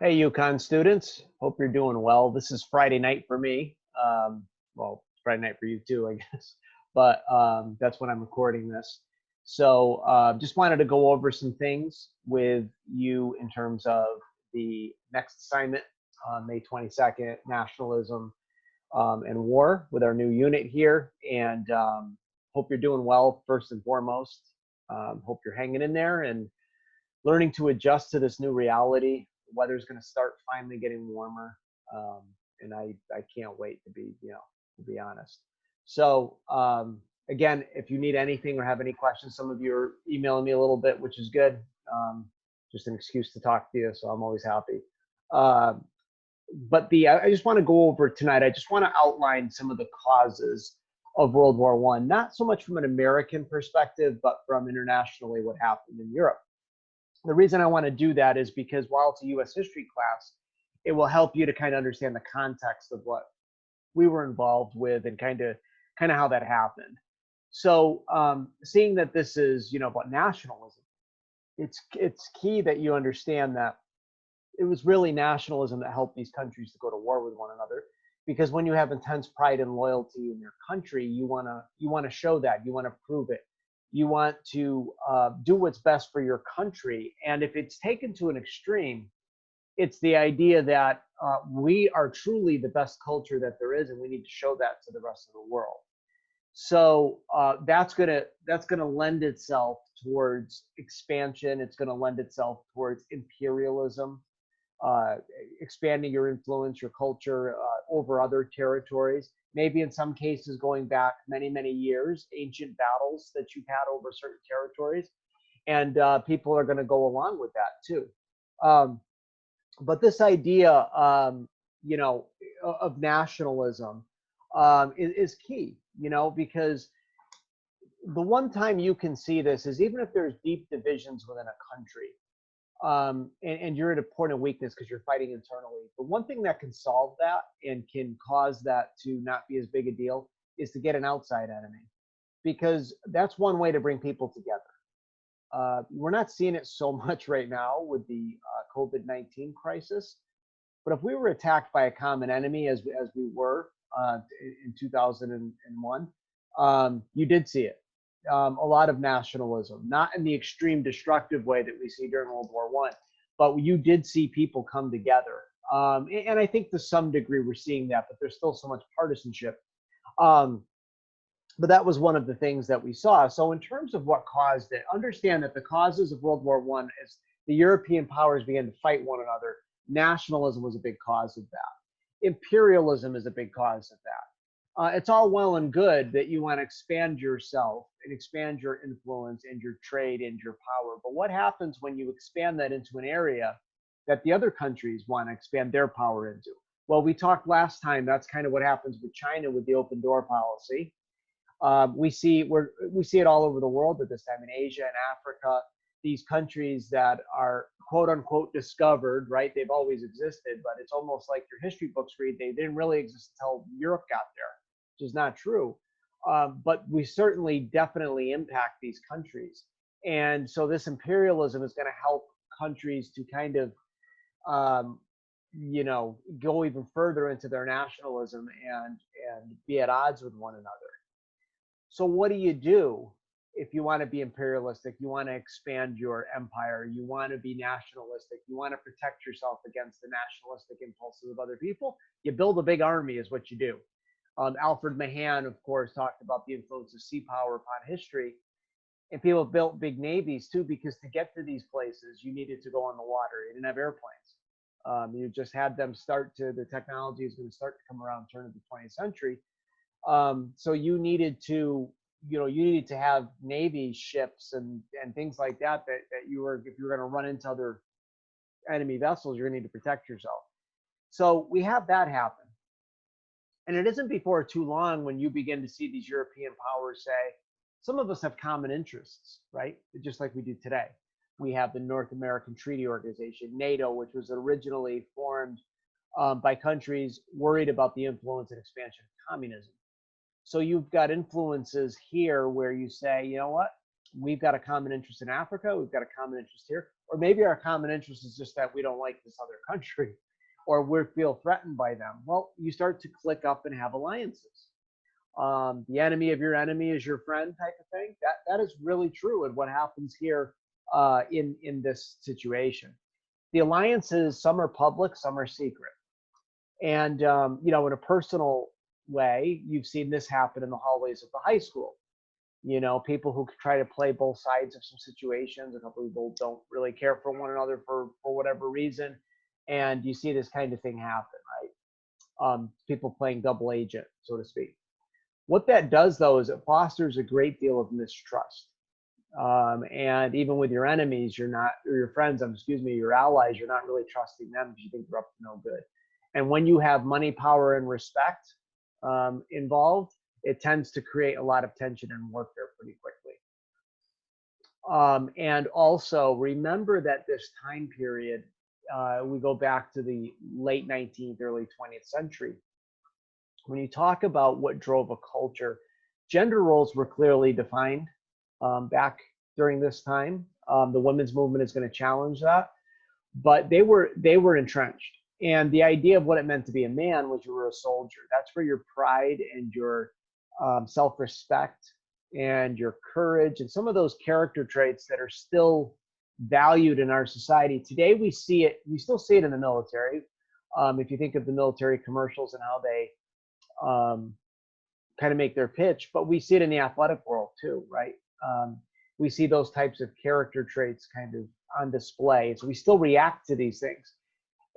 Hey, UConn students. Hope you're doing well. This is Friday night for me. Well, Friday night for you too, I guess. But that's when I'm recording this. So just wanted to go over some things with you in terms of the next assignment on May 22nd, Nationalism and War with our new unit here. And hope you're doing well, first and foremost. Hope you're hanging in there and learning to adjust to this new reality. The weather's going to start finally getting warmer, and I can't wait to be honest. So again, if you need anything or have any questions, some of you are emailing me a little bit, which is good. Just an excuse to talk to you, so I'm always happy. But I just want to go over tonight. I just want to outline some of the causes of World War I, not so much from an American perspective, but from internationally what happened in Europe. The reason I want to do that is because while it's a U.S. history class, it will help you to kind of understand the context of what we were involved with and kind of how that happened. So seeing that this is, about nationalism, it's key that you understand that it was really nationalism that helped these countries to go to war with one another. Because when you have intense pride and loyalty in your country, you want to show that, you want to prove it. You want to do what's best for your country. And if it's taken to an extreme, it's the idea that we are truly the best culture that there is, and we need to show that to the rest of the world. So that's gonna lend itself towards expansion. It's gonna lend itself towards imperialism, expanding your influence, your culture over other territories. Maybe in some cases going back many, many years, ancient battles that you've had over certain territories. And people are going to go along with that too. But this idea, of nationalism is key, because the one time you can see this is even if there's deep divisions within a country, and you're at a point of weakness because you're fighting internally. But one thing that can solve that and can cause that to not be as big a deal is to get an outside enemy, because that's one way to bring people together. We're not seeing it so much right now with the COVID-19 crisis, but if we were attacked by a common enemy as we were in 2001, you did see it. A lot of nationalism, not in the extreme destructive way that we see during World War I, but you did see people come together. And I think to some degree we're seeing that, but there's still so much partisanship. But that was one of the things that we saw. So in terms of what caused it, understand that the causes of World War I is the European powers began to fight one another. Nationalism was a big cause of that. Imperialism is a big cause of that. It's all well and good that you want to expand yourself and expand your influence and your trade and your power. But what happens when you expand that into an area that the other countries want to expand their power into? Well, we talked last time, that's kind of what happens with China with the open door policy. We see it all over the world at this time, in Asia and Africa. These countries that are quote unquote discovered, right? They've always existed, but it's almost like your history books read, they didn't really exist until Europe got there, which is not true. But we certainly definitely impact these countries. And so this imperialism is going to help countries to kind of, go even further into their nationalism and be at odds with one another. So what do you do if you want to be imperialistic? You want to expand your empire. You want to be nationalistic. You want to protect yourself against the nationalistic impulses of other people. You build a big army is what you do. Alfred Mahan, of course, talked about the influence of sea power upon history. And people built big navies too, because to get to these places, you needed to go on the water. You didn't have airplanes. You just had them the technology is going to start to come around turn of the 20th century. So you needed to have Navy ships and things like that if you were going to run into other enemy vessels, you're going to need to protect yourself. So we have that happen. And it isn't before too long when you begin to see these European powers say, some of us have common interests, right? Just like we do today. We have the North American Treaty Organization, NATO, which was originally formed by countries worried about the influence and expansion of communism. So you've got influences here where you say, you know what? We've got a common interest in Africa. We've got a common interest here. Or maybe our common interest is just that we don't like this other country or we feel threatened by them. Well, you start to click up and have alliances. The enemy of your enemy is your friend type of thing. That is really true. And what happens here in this situation. The alliances, some are public, some are secret. And, in a personal way, you've seen this happen in the hallways of the high school. People who try to play both sides of some situations. A couple of people don't really care for one another for whatever reason. And you see this kind of thing happen, right? People playing double agent, so to speak. What that does, though, is it fosters a great deal of mistrust. And even with your enemies, or your friends, your allies, you're not really trusting them because you think they're up to no good. And when you have money, power, and respect involved, it tends to create a lot of tension and warfare pretty quickly. And also remember that this time period, we go back to the late 19th, early 20th century. When you talk about what drove a culture, gender roles were clearly defined back during this time. The women's movement is going to challenge that, but they were entrenched. And the idea of what it meant to be a man was you were a soldier. That's where your pride and your self-respect and your courage and some of those character traits that are still valued in our society today. We still see it in the military. If you think of the military commercials and how they kind of make their pitch, but we see it in the athletic world too, right? We see those types of character traits kind of on display. So we still react to these things.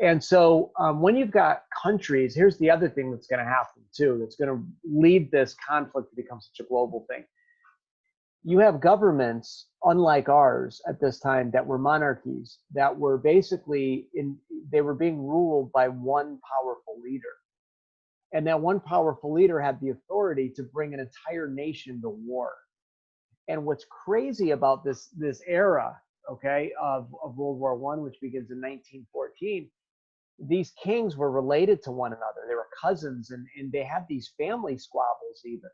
And so when you've got countries, here's the other thing that's going to happen too, that's going to lead this conflict to become such a global thing. You have governments, unlike ours at this time, that were monarchies, that were basically they were being ruled by one powerful leader. And that one powerful leader had the authority to bring an entire nation to war. And what's crazy about this era, okay, of World War I, which begins in 1914, these kings were related to one another. They were cousins, and they had these family squabbles even.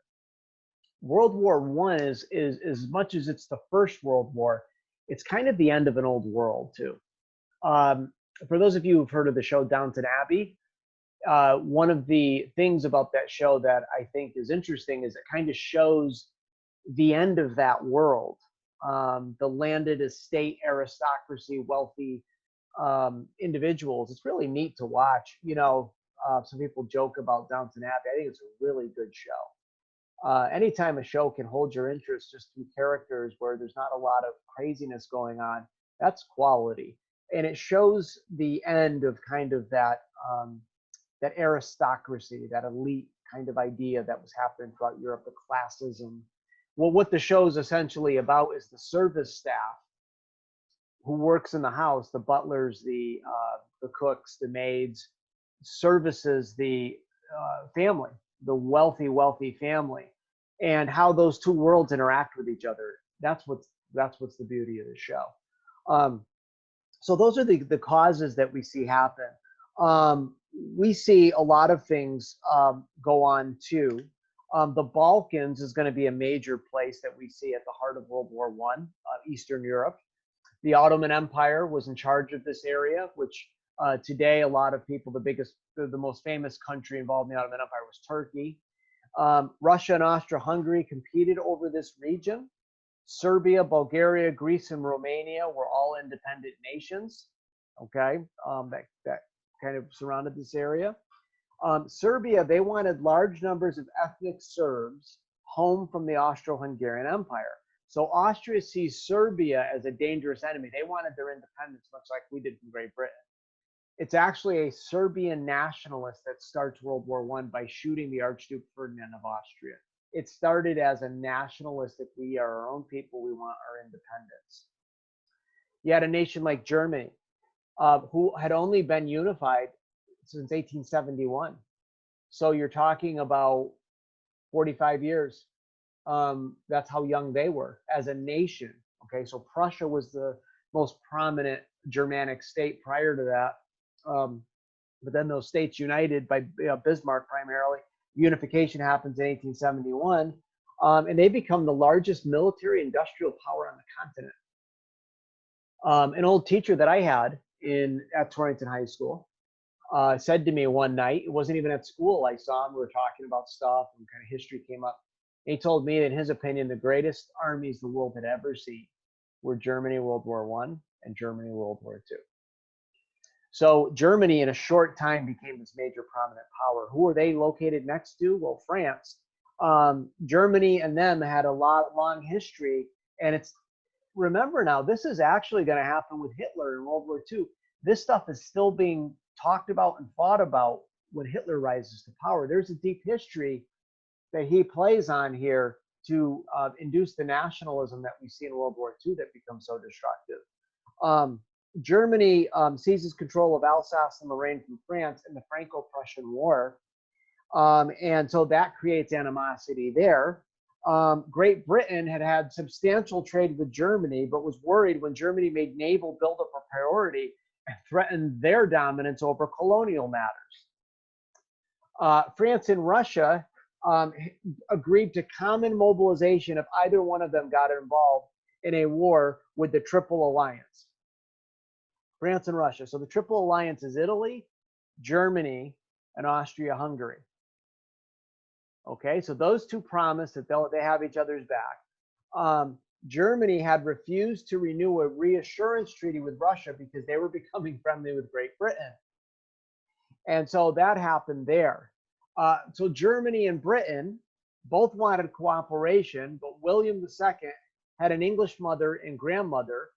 World War I is as much as it's the first World War, it's kind of the end of an old world too. For those of you who've heard of the show Downton Abbey, one of the things about that show that I think is interesting is it kind of shows the end of that world. The landed estate aristocracy, wealthy individuals. It's really neat to watch. Some people joke about Downton Abbey. I think it's a really good show. Anytime a show can hold your interest just through characters where there's not a lot of craziness going on, that's quality. And it shows the end of kind of that aristocracy, that elite kind of idea that was happening throughout Europe, the classism. Well, what the show is essentially about is the service staff who works in the house, the butlers, the cooks, the maids, services the family, the wealthy family, and how those two worlds interact with each other. That's what's the beauty of the show. So those are the causes that we see happen. We see a lot of things go on too. The Balkans is going to be a major place that we see at the heart of World War I, Eastern Europe. The Ottoman Empire was in charge of this area, which today a lot of people, the most famous country involved in the Ottoman Empire was Turkey. Russia and Austria-Hungary competed over this region. Serbia, Bulgaria, Greece, and Romania were all independent nations. Okay, that kind of surrounded this area. Serbia, they wanted large numbers of ethnic Serbs home from the Austro-Hungarian Empire. So Austria sees Serbia as a dangerous enemy. They wanted their independence, much like we did from Great Britain. It's actually a Serbian nationalist that starts World War I by shooting the Archduke Ferdinand of Austria. It started as a nationalistic, we are our own people, we want our independence. You had a nation like Germany, who had only been unified since 1871. So you're talking about 45 years. That's how young they were as a nation. Okay, so Prussia was the most prominent Germanic state prior to that. But then those states united by Bismarck primarily. Unification happens in 1871, and they become the largest military industrial power on the continent. An old teacher that I had at Torrington High School said to me one night, it wasn't even at school, I saw him, we were talking about stuff and kind of history came up. And he told me that in his opinion, the greatest armies the world had ever seen were Germany World War I and Germany World War II. So Germany in a short time became this major prominent power. Who are they located next to? Well, France. Germany and them had a long history. And it's, remember now, this is actually going to happen with Hitler in World War II. This stuff is still being talked about and fought about when Hitler rises to power. There's a deep history that he plays on here to induce the nationalism that we see in World War II that becomes so destructive. Germany seizes control of Alsace and Lorraine from France in the Franco-Prussian War. And so that creates animosity there. Great Britain had substantial trade with Germany, but was worried when Germany made naval buildup a priority and threatened their dominance over colonial matters. France and Russia agreed to common mobilization if either one of them got involved in a war with the Triple Alliance. France and Russia. So the Triple Alliance is Italy, Germany, and Austria-Hungary. Okay, so those two promised that they have each other's back. Germany had refused to renew a reassurance treaty with Russia because they were becoming friendly with Great Britain. And so that happened there. So Germany and Britain both wanted cooperation, but William II had an English mother and grandmother,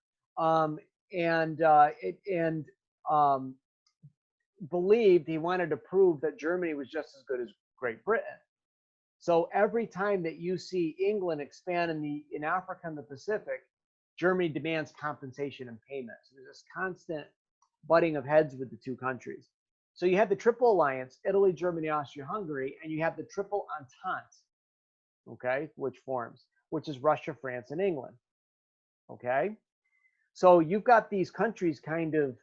believed he wanted to prove that Germany was just as good as Great Britain. So every time that you see England expand in Africa and the Pacific, Germany demands compensation and payments. There's this constant butting of heads with the two countries. So you have the Triple Alliance, Italy, Germany, Austria, Hungary, and you have the Triple Entente, okay, which is Russia, France, and England, okay? So you've got these countries kind of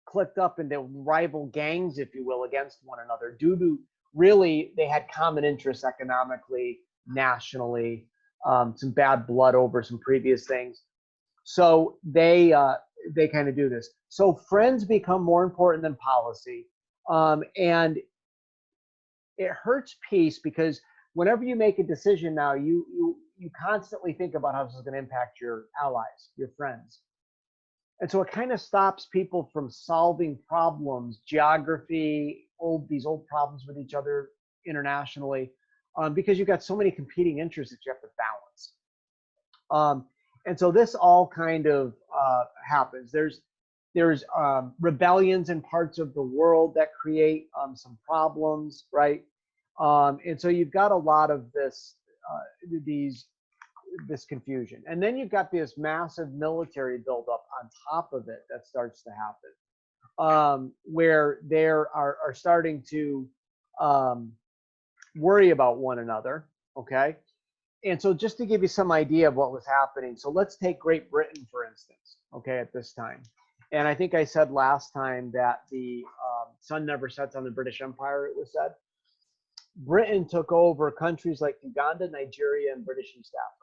clicked up into rival gangs, if you will, against one another due to really they had common interests economically, nationally, some bad blood over some previous things. So they kind of do this. So friends become more important than policy, and it hurts peace because whenever you make a decision now, you constantly think about how this is going to impact your allies, your friends. And so it kind of stops people from solving problems, geography, these old problems with each other internationally, because you've got so many competing interests that you have to balance. And so this all kind of happens. There's rebellions in parts of the world that create some problems, right? And so you've got a lot of this confusion. And then you've got this massive military buildup on top of it that starts to happen, where they are starting to worry about one another, okay? And so just to give you some idea of what was happening, so let's take Great Britain, for instance, okay, at this time. And I think I said last time that the sun never sets on the British Empire, it was said. Britain took over countries like Uganda, Nigeria, and British East Africa.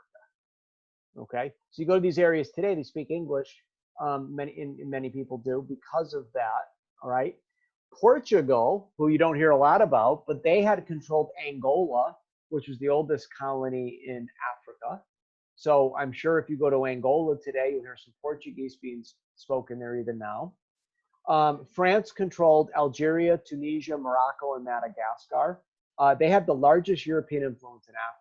Okay, so you go to these areas today, they speak English. Many people do because of that. All right, Portugal, who you don't hear a lot about, but they had controlled Angola, which was the oldest colony in Africa. So I'm sure if you go to Angola today, you'll hear some Portuguese being spoken there even now. France controlled Algeria, Tunisia, Morocco, and Madagascar. They had the largest European influence in Africa.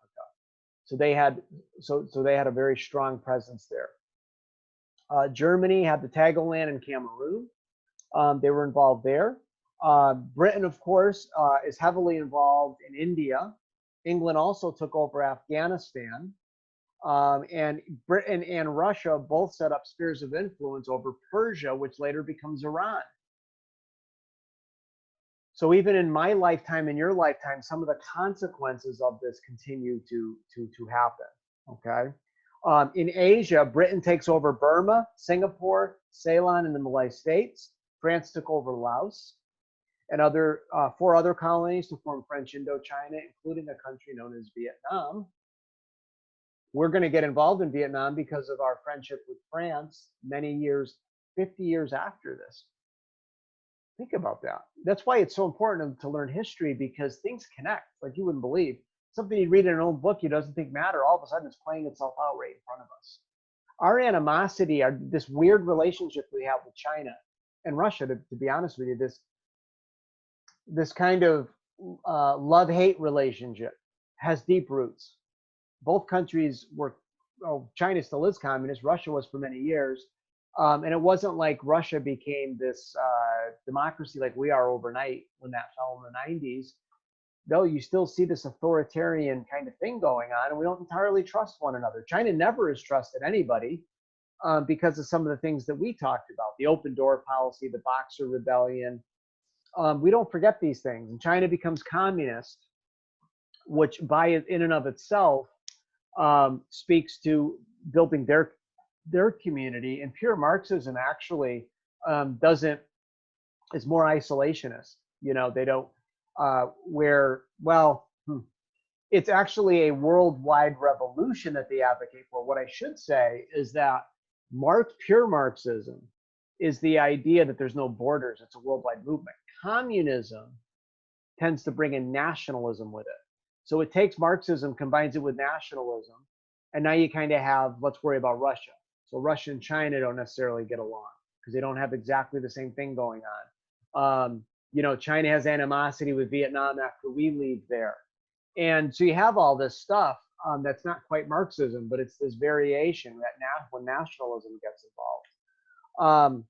So they had a very strong presence there. Germany had the Tagaland and Cameroon. They were involved there. Britain, of course, is heavily involved in India. England also took over Afghanistan. And Britain and Russia both set up spheres of influence over Persia, which later becomes Iran. So even in my lifetime, in your lifetime, some of the consequences of this continue to happen, okay? In Asia, Britain takes over Burma, Singapore, Ceylon, and the Malay States. France took over Laos and 4 other colonies to form French Indochina, including a country known as Vietnam. We're going to get involved in Vietnam because of our friendship with France many years, 50 years after this. Think about that. That's why it's so important to learn history, because things connect like you wouldn't believe. Something you read in an old book you doesn't think matter, all of a sudden it's playing itself out right in front of us. Our animosity, this weird relationship we have with China and Russia, to be honest with you, this kind of love-hate relationship has deep roots. Both countries were, oh, China still is communist, Russia was for many years. And it wasn't like Russia became this democracy like we are overnight when that fell in the 90s. No, you still see this authoritarian kind of thing going on, and we don't entirely trust one another. China never has trusted anybody because of some of the things that we talked about, the open door policy, the Boxer Rebellion. We don't forget these things. And China becomes communist, which by in and of itself speaks to building their community. And pure Marxism actually doesn't, is more isolationist. You know, they don't, it's actually a worldwide revolution that they advocate for. What I should say is that pure Marxism is the idea that there's no borders. It's a worldwide movement. Communism tends to bring in nationalism with it. So it takes Marxism, combines it with nationalism, and now you kind of have, let's worry about Russia. So Russia and China don't necessarily get along because they don't have exactly the same thing going on. You know, China has animosity with Vietnam after we leave there. And so you have all this stuff that's not quite Marxism, but it's this variation that when nationalism gets involved.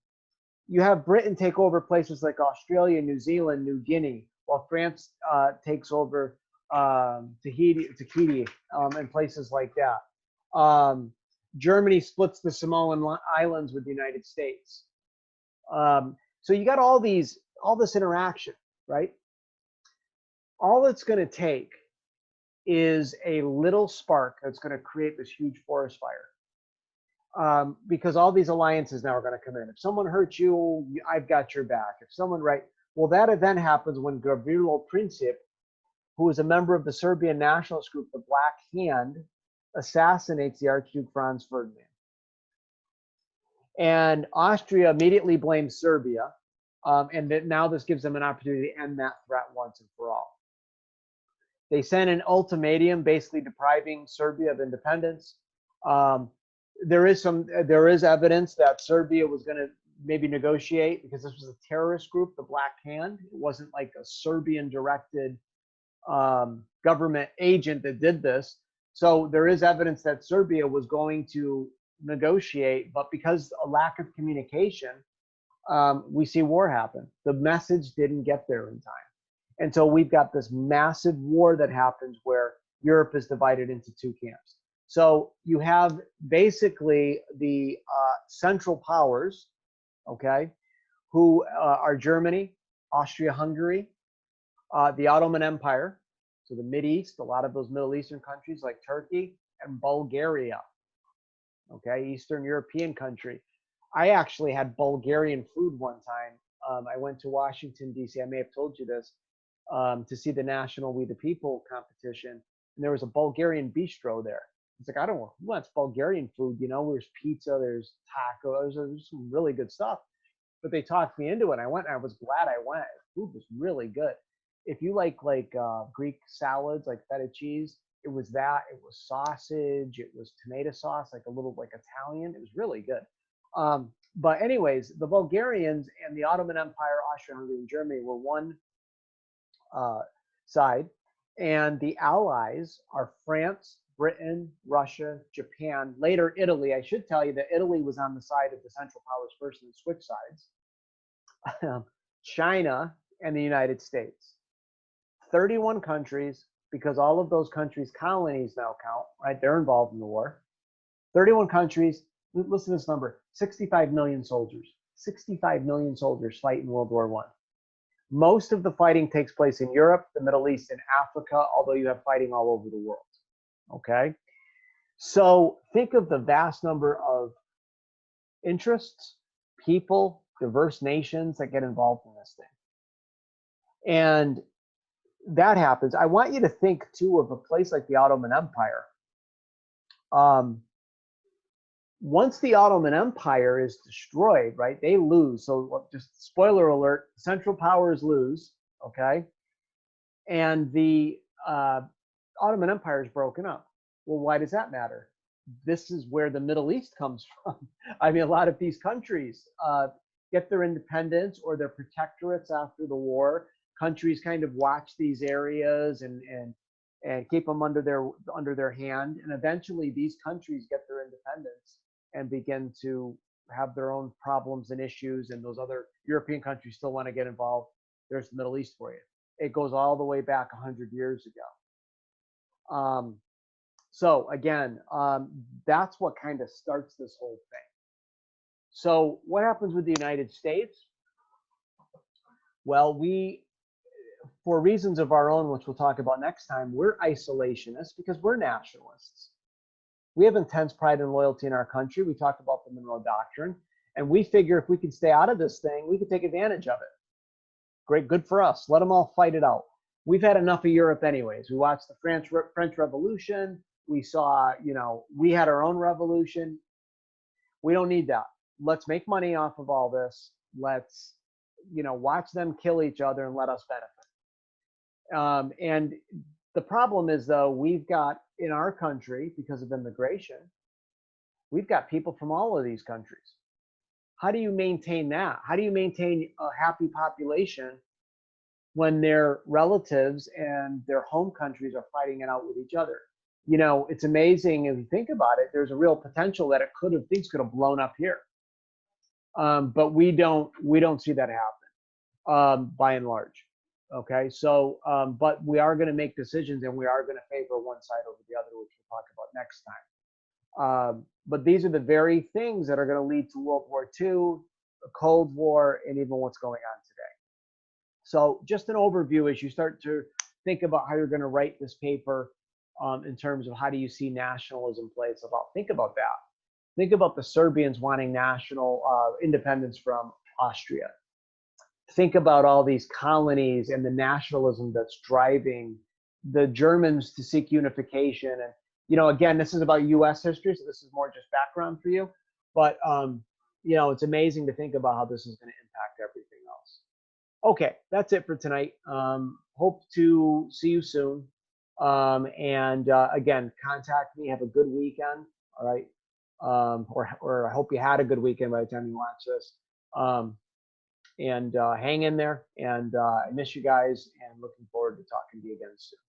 You have Britain take over places like Australia, New Zealand, New Guinea, while France takes over Tahiti and places like that. Germany splits the Samoan Islands with the United States. So you got all this interaction, right? All it's going to take is a little spark that's going to create this huge forest fire. Because all these alliances now are going to come in. If someone hurts you, I've got your back. If someone, right? Well, that event happens when Gavrilo Princip, who is a member of the Serbian nationalist group, the Black Hand, assassinates the Archduke Franz Ferdinand. And Austria immediately blames Serbia. And that now this gives them an opportunity to end that threat once and for all. They sent an ultimatum basically depriving Serbia of independence. There is evidence that Serbia was going to maybe negotiate because this was a terrorist group, the Black Hand. It wasn't like a Serbian directed government agent that did this. So there is evidence that Serbia was going to negotiate, but because a lack of communication, we see war happen. The message didn't get there in time. And so we've got this massive war that happens where Europe is divided into two camps. So you have basically the Central Powers, okay, who are Germany, Austria-Hungary, the Ottoman Empire, so the Mideast, a lot of those Middle Eastern countries like Turkey, and Bulgaria, okay, Eastern European country. I actually had Bulgarian food one time. I went to Washington, D.C., I may have told you this, to see the National We the People competition. And there was a Bulgarian bistro there. It's like, I don't know, who wants Bulgarian food? You know, there's pizza, there's tacos, there's some really good stuff. But they talked me into it. I went and I was glad I went. Food was really good. If you like Greek salads, like feta cheese, it was that. It was sausage. It was tomato sauce, like a little like Italian. It was really good. But anyways, the Bulgarians and the Ottoman Empire, Austria-Hungary, and Germany were one side, and the allies are France, Britain, Russia, Japan, later Italy. I should tell you that Italy was on the side of the Central Powers first and switched sides. China and the United States. 31 countries, because all of those countries' colonies now count, right? They're involved in the war. 31 countries, listen to this number, 65 million soldiers. 65 million soldiers fight in World War I. Most of the fighting takes place in Europe, the Middle East, and Africa, although you have fighting all over the world, okay? So think of the vast number of interests, people, diverse nations that get involved in this thing. And that happens. I want you to think, too, of a place like the Ottoman Empire. Um, once the Ottoman Empire is destroyed, right, they lose. So just spoiler alert, Central Powers lose, okay? And the Ottoman Empire is broken up. Well, why does that matter? This is where the Middle East comes from. I mean, a lot of these countries get their independence or their protectorates after the war. Countries kind of watch these areas and keep them under their hand, and eventually these countries get their independence and begin to have their own problems and issues, and those other European countries still want to get involved. There's the Middle East for you. It goes all the way back 100 years ago. So again, that's what kind of starts this whole thing. So what happens with the United States? Well, for reasons of our own, which we'll talk about next time, we're isolationists because we're nationalists. We have intense pride and loyalty in our country. We talked about the Monroe Doctrine, and we figure if we can stay out of this thing, we can take advantage of it. Great, good for us. Let them all fight it out. We've had enough of Europe anyways. We watched the French Revolution. We saw, we had our own revolution. We don't need that. Let's make money off of all this. Let's, watch them kill each other and let us benefit. And the problem is, though, we've got in our country, because of immigration, we've got people from all of these countries. How do you maintain that? How do you maintain a happy population when their relatives and their home countries are fighting it out with each other? It's amazing if you think about it. There's a real potential that things could have blown up here, but we don't see that happen by and large. Okay, so but we are going to make decisions, and we are going to favor one side over the other, which we'll talk about next time. But these are the very things that are going to lead to World War II, the Cold War, and even what's going on today. So just an overview as you start to think about how you're going to write this paper in terms of how do you see nationalism plays about. Think about that. Think about the Serbians wanting national independence from Austria. Think about all these colonies and the nationalism that's driving the Germans to seek unification. And, again, this is about U.S. history, so this is more just background for you. But, it's amazing to think about how this is going to impact everything else. Okay, that's it for tonight. Hope to see you soon. Again, contact me. Have a good weekend. All right. Or I hope you had a good weekend by the time you watch this. Hang in there. And I miss you guys, and looking forward to talking to you again soon.